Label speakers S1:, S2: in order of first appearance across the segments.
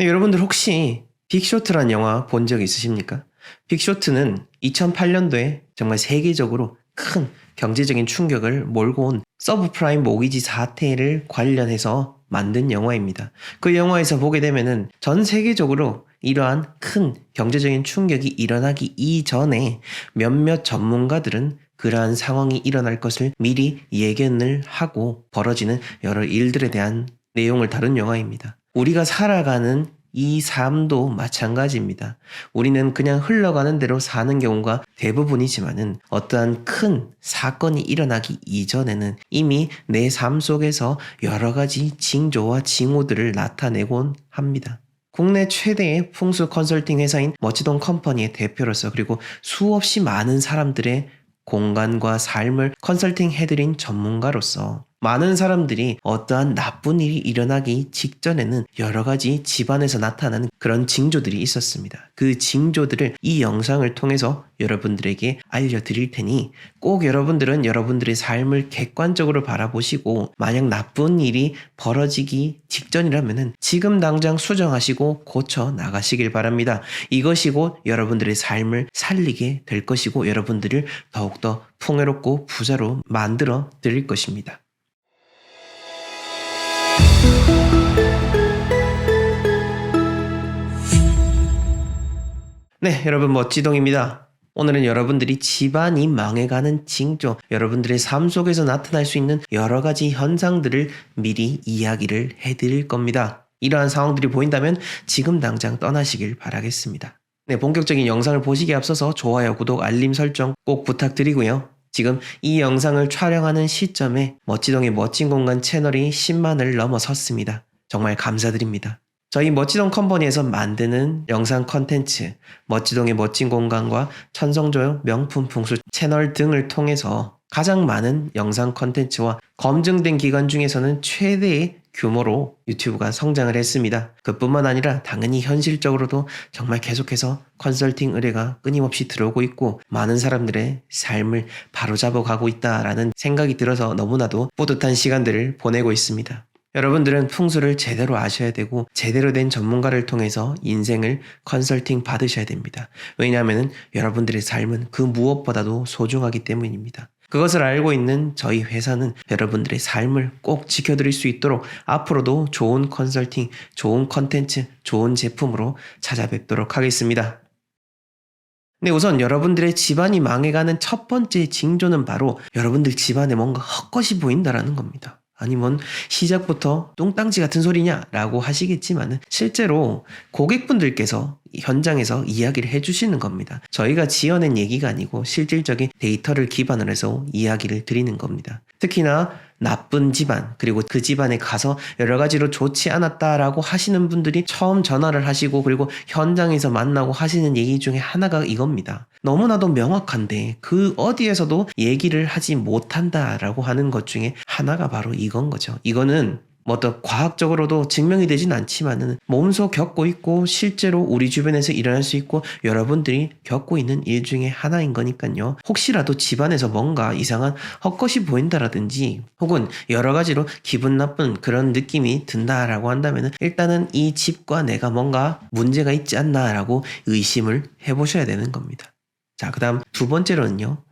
S1: 근데 여러분들 혹시 빅쇼트란 영화 본 적 있으십니까? 빅쇼트는 2008년도에 정말 세계적으로 큰 경제적인 충격을 몰고 온 서브프라임 모기지 사태를 관련해서 만든 영화입니다. 그 영화에서 보게 되면은 전 세계적으로 이러한 큰 경제적인 충격이 일어나기 이전에 몇몇 전문가들은 그러한 상황이 일어날 것을 미리 예견을 하고 벌어지는 여러 일들에 대한 내용을 다룬 영화입니다. 우리가 살아가는 이 삶도 마찬가지입니다. 우리는 그냥 흘러가는 대로 사는 경우가 대부분이지만은 어떠한 큰 사건이 일어나기 이전에는 이미 내 삶 속에서 여러 가지 징조와 징후들을 나타내곤 합니다. 국내 최대의 풍수 컨설팅 회사인 멋지동 컴퍼니의 대표로서 그리고 수없이 많은 사람들의 공간과 삶을 컨설팅 해드린 전문가로서 많은 사람들이 어떠한 나쁜 일이 일어나기 직전에는 여러 가지 집안에서 나타나는 그런 징조들이 있었습니다. 그 징조들을 이 영상을 통해서 여러분들에게 알려드릴 테니 꼭 여러분들은 여러분들의 삶을 객관적으로 바라보시고 만약 나쁜 일이 벌어지기 직전이라면 지금 당장 수정하시고 고쳐 나가시길 바랍니다. 이것이 곧 여러분들의 삶을 살리게 될 것이고 여러분들을 더욱더 풍요롭고 부자로 만들어 드릴 것입니다. 네, 여러분 멋지동입니다. 오늘은 여러분들이 집안이 망해가는 징조, 여러분들의 삶 속에서 나타날 수 있는 여러 가지 현상들을 미리 이야기를 해드릴 겁니다. 이러한 상황들이 보인다면 지금 당장 떠나시길 바라겠습니다. 네, 본격적인 영상을 보시기에 앞서서 좋아요, 구독, 알림 설정 꼭 부탁드리고요. 지금 이 영상을 촬영하는 시점에 멋지동의 멋진 공간 채널이 10만을 넘어섰습니다. 정말 감사드립니다. 저희 멋지동 컴퍼니에서 만드는 영상 컨텐츠, 멋지동의 멋진 공간과 천성조요 명품 풍수 채널 등을 통해서 가장 많은 영상 컨텐츠와 검증된 기간 중에서는 최대의 규모로 유튜브가 성장을 했습니다. 그뿐만 아니라 당연히 현실적으로도 정말 계속해서 컨설팅 의뢰가 끊임없이 들어오고 있고 많은 사람들의 삶을 바로잡아 가고 있다라는 생각이 들어서 너무나도 뿌듯한 시간들을 보내고 있습니다. 여러분들은 풍수를 제대로 아셔야 되고 제대로 된 전문가를 통해서 인생을 컨설팅 받으셔야 됩니다. 왜냐하면 여러분들의 삶은 그 무엇보다도 소중하기 때문입니다. 그것을 알고 있는 저희 회사는 여러분들의 삶을 꼭 지켜드릴 수 있도록 앞으로도 좋은 컨설팅, 좋은 컨텐츠, 좋은 제품으로 찾아뵙도록 하겠습니다. 네, 우선 여러분들의 집안이 망해가는 첫 번째 징조는 바로 여러분들 집안에 뭔가 헛것이 보인다라는 겁니다. 아니 뭔 시작부터 뚱땅지 같은 소리냐 라고 하시겠지만 실제로 고객분들께서 현장에서 이야기를 해주시는 겁니다. 저희가 지어낸 얘기가 아니고 실질적인 데이터를 기반으로 해서 이야기를 드리는 겁니다. 특히나 나쁜 집안 그리고 그 집안에 가서 여러 가지로 좋지 않았다라고 하시는 분들이 처음 전화를 하시고 그리고 현장에서 만나고 하시는 얘기 중에 하나가 이겁니다. 너무나도 명확한데 그 어디에서도 얘기를 하지 못한다라고 하는 것 중에 하나가 바로 이건 거죠. 이거는 뭐 어떤 과학적으로도 증명이 되진 않지만은 몸소 겪고 있고 실제로 우리 주변에서 일어날 수 있고 여러분들이 겪고 있는 일 중에 하나인 거니까요. 혹시라도 집안에서 뭔가 이상한 헛것이 보인다라든지 혹은 여러 가지로 기분 나쁜 그런 느낌이 든다라고 한다면은 일단은 이 집과 내가 뭔가 문제가 있지 않나라고 의심을 해보셔야 되는 겁니다. 자, 그 다음 두 번째로는요.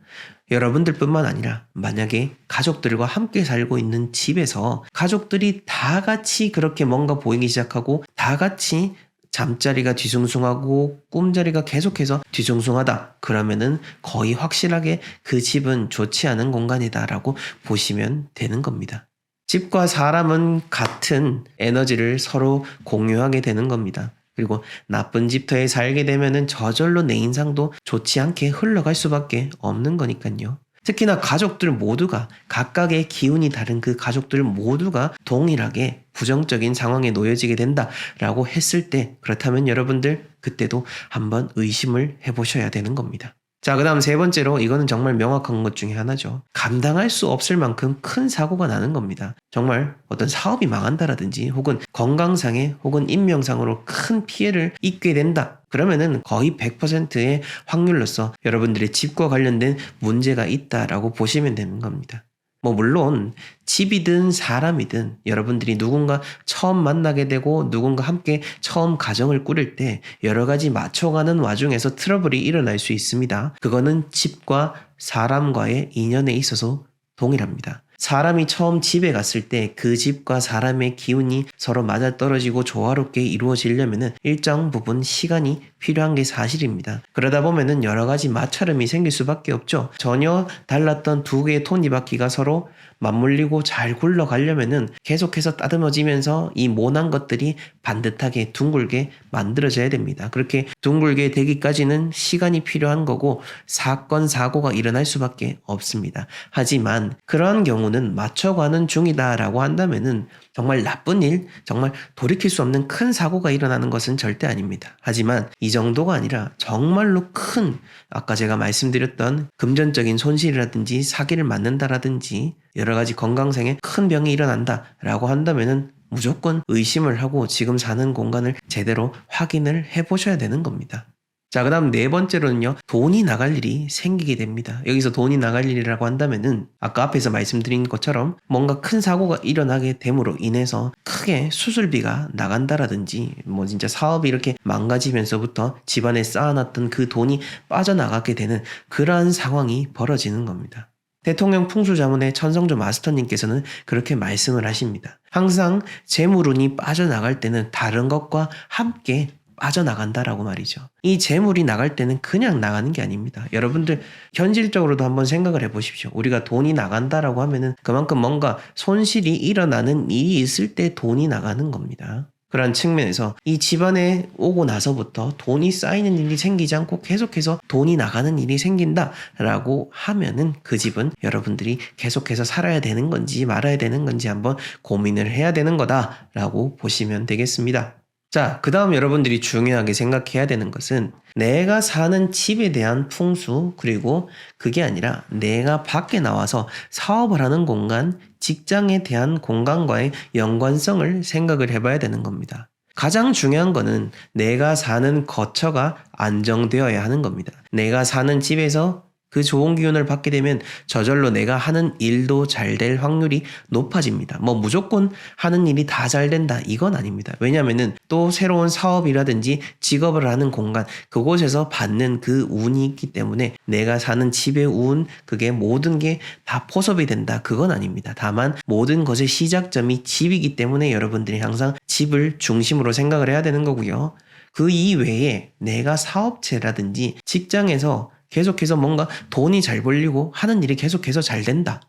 S1: 여러분들뿐만 아니라 만약에 가족들과 함께 살고 있는 집에서 가족들이 다 같이 그렇게 뭔가 보이기 시작하고 다 같이 잠자리가 뒤숭숭하고 꿈자리가 계속해서 뒤숭숭하다. 그러면은 거의 확실하게 그 집은 좋지 않은 공간이다라고 보시면 되는 겁니다. 집과 사람은 같은 에너지를 서로 공유하게 되는 겁니다. 그리고 나쁜 집터에 살게 되면은 저절로 내 인상도 좋지 않게 흘러갈 수밖에 없는 거니까요. 특히나 가족들 모두가 각각의 기운이 다른 그 가족들 모두가 동일하게 부정적인 상황에 놓여지게 된다라고 했을 때 그렇다면 여러분들 그때도 한번 의심을 해보셔야 되는 겁니다. 자, 그 다음 세 번째로 이거는 정말 명확한 것 중에 하나죠. 감당할 수 없을 만큼 큰 사고가 나는 겁니다. 정말 어떤 사업이 망한다라든지 혹은 건강상에 혹은 인명상으로 큰 피해를 입게 된다. 그러면은 거의 100%의 확률로서 여러분들의 집과 관련된 문제가 있다라고 보시면 되는 겁니다. 뭐 물론 집이든 사람이든 여러분들이 누군가 처음 만나게 되고 누군가 함께 처음 가정을 꾸릴 때 여러 가지 맞춰가는 와중에서 트러블이 일어날 수 있습니다. 그거는 집과 사람과의 인연에 있어서 동일합니다. 사람이 처음 집에 갔을 때 그 집과 사람의 기운이 서로 맞아떨어지고 조화롭게 이루어지려면 일정 부분 시간이 필요한 게 사실입니다. 그러다 보면은 여러 가지 마찰음이 생길 수밖에 없죠. 전혀 달랐던 두 개의 톱니바퀴가 서로 맞물리고 잘 굴러가려면은 계속해서 따듬어지면서 이 모난 것들이 반듯하게 둥글게 만들어져야 됩니다. 그렇게 둥글게 되기까지는 시간이 필요한 거고 사건, 사고가 일어날 수밖에 없습니다. 하지만 그러한 경우는 맞춰가는 중이다라고 한다면은 정말 나쁜 일, 정말 돌이킬 수 없는 큰 사고가 일어나는 것은 절대 아닙니다. 하지만 이 정도가 아니라 정말로 큰, 아까 제가 말씀드렸던 금전적인 손실이라든지 사기를 맞는다라든지 여러 가지 건강상의 큰 병이 일어난다라고 한다면은 무조건 의심을 하고 지금 사는 공간을 제대로 확인을 해보셔야 되는 겁니다. 자, 그 다음 네 번째로는요, 돈이 나갈 일이 생기게 됩니다. 여기서 돈이 나갈 일이라고 한다면은 아까 앞에서 말씀드린 것처럼 뭔가 큰 사고가 일어나게 됨으로 인해서 크게 수술비가 나간다라든지 뭐 진짜 사업이 이렇게 망가지면서부터 집안에 쌓아놨던 그 돈이 빠져나가게 되는 그러한 상황이 벌어지는 겁니다. 대통령 풍수자문의 천성조 마스터님께서는 그렇게 말씀을 하십니다. 항상 재물운이 빠져나갈 때는 다른 것과 함께 빠져나간다라고 말이죠. 이 재물이 나갈 때는 그냥 나가는 게 아닙니다. 여러분들 현실적으로도 한번 생각을 해보십시오. 우리가 돈이 나간다라고 하면은 그만큼 뭔가 손실이 일어나는 일이 있을 때 돈이 나가는 겁니다. 그런 측면에서 이 집안에 오고 나서부터 돈이 쌓이는 일이 생기지 않고 계속해서 돈이 나가는 일이 생긴다라고 하면은 그 집은 여러분들이 계속해서 살아야 되는 건지 말아야 되는 건지 한번 고민을 해야 되는 거다라고 보시면 되겠습니다. 자, 그 다음 여러분들이 중요하게 생각해야 되는 것은 내가 사는 집에 대한 풍수, 그리고 그게 아니라 내가 밖에 나와서 사업을 하는 공간, 직장에 대한 공간과의 연관성을 생각을 해봐야 되는 겁니다. 가장 중요한 거는 내가 사는 거처가 안정되어야 하는 겁니다. 내가 사는 집에서 그 좋은 기운을 받게 되면 저절로 내가 하는 일도 잘 될 확률이 높아집니다. 뭐 무조건 하는 일이 다 잘 된다 이건 아닙니다. 왜냐면은 또 새로운 사업이라든지 직업을 하는 공간 그곳에서 받는 그 운이 있기 때문에 내가 사는 집의 운 그게 모든 게 다 포섭이 된다 그건 아닙니다. 다만 모든 것의 시작점이 집이기 때문에 여러분들이 항상 집을 중심으로 생각을 해야 되는 거고요. 그 이외에 내가 사업체라든지 직장에서 계속해서 뭔가 돈이 잘 벌리고 하는 일이 계속해서 잘 된다.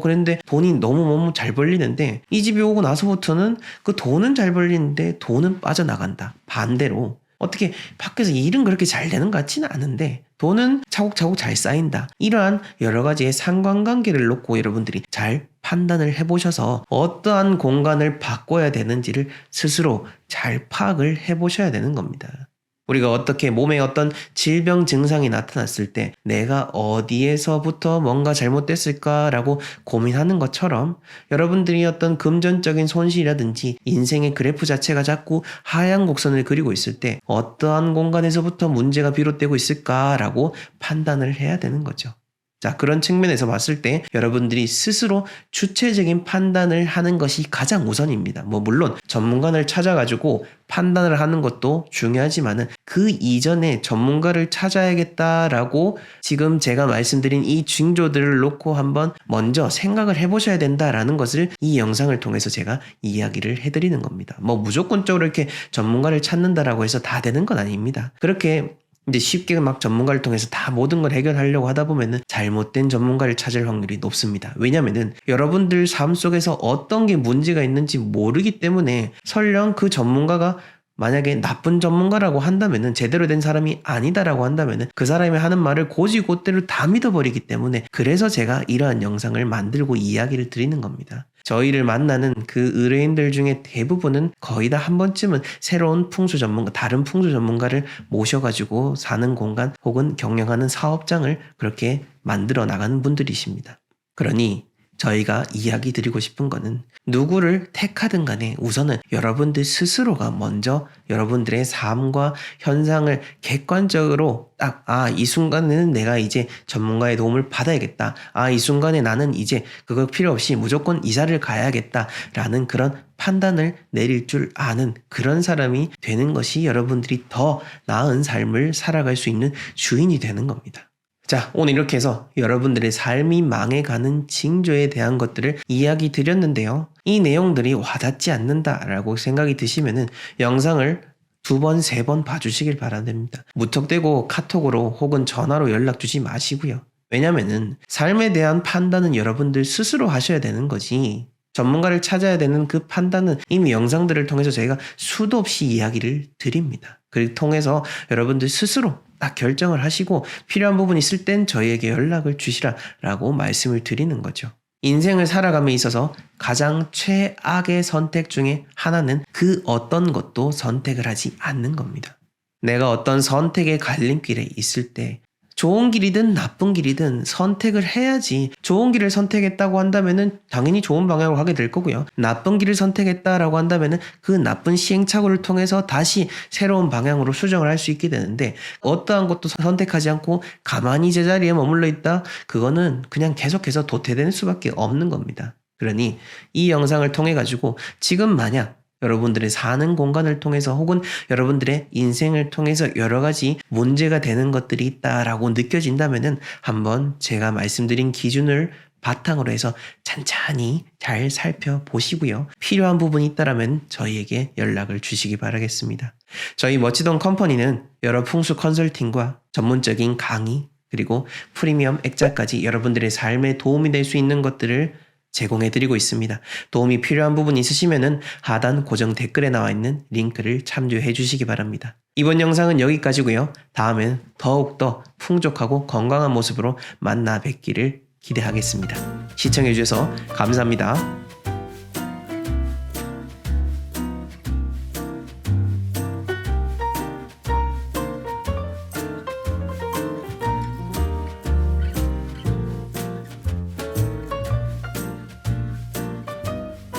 S1: 그런데 돈이 너무 잘 벌리는데 이 집에 오고 나서부터는 그 돈은 잘 벌리는데 돈은 빠져나간다. 반대로 어떻게 밖에서 일은 그렇게 잘 되는 것 같지는 않은데 돈은 차곡차곡 잘 쌓인다. 이러한 여러 가지의 상관관계를 놓고 여러분들이 잘 판단을 해보셔서 어떠한 공간을 바꿔야 되는지를 스스로 잘 파악을 해보셔야 되는 겁니다. 우리가 어떻게 몸에 어떤 질병 증상이 나타났을 때 내가 어디에서부터 뭔가 잘못됐을까라고 고민하는 것처럼 여러분들이 어떤 금전적인 손실이라든지 인생의 그래프 자체가 자꾸 하향 곡선을 그리고 있을 때 어떠한 공간에서부터 문제가 비롯되고 있을까라고 판단을 해야 되는 거죠. 자, 그런 측면에서 봤을 때 여러분들이 스스로 주체적인 판단을 하는 것이 가장 우선입니다. 뭐 물론 전문가를 찾아가지고 판단을 하는 것도 중요하지만은 그 이전에 전문가를 찾아야겠다라고 지금 제가 말씀드린 이 징조들을 놓고 한번 먼저 생각을 해보셔야 된다라는 것을 이 영상을 통해서 제가 이야기를 해드리는 겁니다. 뭐 무조건적으로 이렇게 전문가를 찾는다라고 해서 다 되는 건 아닙니다. 그렇게 이제 쉽게 막 전문가를 통해서 다 모든 걸 해결하려고 하다 보면은 잘못된 전문가를 찾을 확률이 높습니다. 왜냐면은 여러분들 삶 속에서 어떤 게 문제가 있는지 모르기 때문에 설령 그 전문가가 만약에 나쁜 전문가라고 한다면은 제대로 된 사람이 아니다라고 한다면은 그 사람이 하는 말을 곧이곧대로 다 믿어버리기 때문에 그래서 제가 이러한 영상을 만들고 이야기를 드리는 겁니다. 저희를 만나는 그 의뢰인들 중에 대부분은 거의 다 한 번쯤은 새로운 풍수 전문가, 다른 풍수 전문가를 모셔가지고 사는 공간 혹은 경영하는 사업장을 그렇게 만들어 나가는 분들이십니다. 그러니 저희가 이야기 드리고 싶은 거는 누구를 택하든 간에 우선은 여러분들 스스로가 먼저 여러분들의 삶과 현상을 객관적으로 딱, 이 순간에는 내가 이제 전문가의 도움을 받아야겠다. 이 순간에 나는 이제 그거 필요 없이 무조건 이사를 가야겠다라는 그런 판단을 내릴 줄 아는 그런 사람이 되는 것이 여러분들이 더 나은 삶을 살아갈 수 있는 주인이 되는 겁니다. 자, 오늘 이렇게 해서 여러분들의 삶이 망해가는 징조에 대한 것들을 이야기 드렸는데요. 이 내용들이 와닿지 않는다라고 생각이 드시면은 영상을 2번, 3번 봐주시길 바랍니다. 무턱대고 카톡으로 혹은 전화로 연락 주지 마시고요. 왜냐면은 삶에 대한 판단은 여러분들 스스로 하셔야 되는 거지. 전문가를 찾아야 되는 그 판단은 이미 영상들을 통해서 저희가 수도 없이 이야기를 드립니다. 그를 통해서 여러분들 스스로 딱 결정을 하시고 필요한 부분이 있을 땐 저희에게 연락을 주시라라고 말씀을 드리는 거죠. 인생을 살아감에 있어서 가장 최악의 선택 중에 하나는 그 어떤 것도 선택을 하지 않는 겁니다. 내가 어떤 선택의 갈림길에 있을 때 좋은 길이든 나쁜 길이든 선택을 해야지. 좋은 길을 선택했다고 한다면은 당연히 좋은 방향으로 가게 될 거고요. 나쁜 길을 선택했다라고 한다면은 그 나쁜 시행착오를 통해서 다시 새로운 방향으로 수정을 할 수 있게 되는데 어떠한 것도 선택하지 않고 가만히 제자리에 머물러 있다? 그거는 그냥 계속해서 도태되는 수밖에 없는 겁니다. 그러니 이 영상을 통해 가지고 지금 만약 여러분들의 사는 공간을 통해서 혹은 여러분들의 인생을 통해서 여러 가지 문제가 되는 것들이 있다라고 느껴진다면은 한번 제가 말씀드린 기준을 바탕으로 해서 찬찬히 잘 살펴보시고요. 필요한 부분이 있다라면 저희에게 연락을 주시기 바라겠습니다. 저희 멋지던 컴퍼니는 여러 풍수 컨설팅과 전문적인 강의 그리고 프리미엄 액자까지 여러분들의 삶에 도움이 될 수 있는 것들을 제공해드리고 있습니다. 도움이 필요한 부분 있으시면은 하단 고정 댓글에 나와 있는 링크를 참조해 주시기 바랍니다. 이번 영상은 여기까지고요. 다음엔 더욱더 풍족하고 건강한 모습으로 만나 뵙기를 기대하겠습니다. 시청해 주셔서 감사합니다.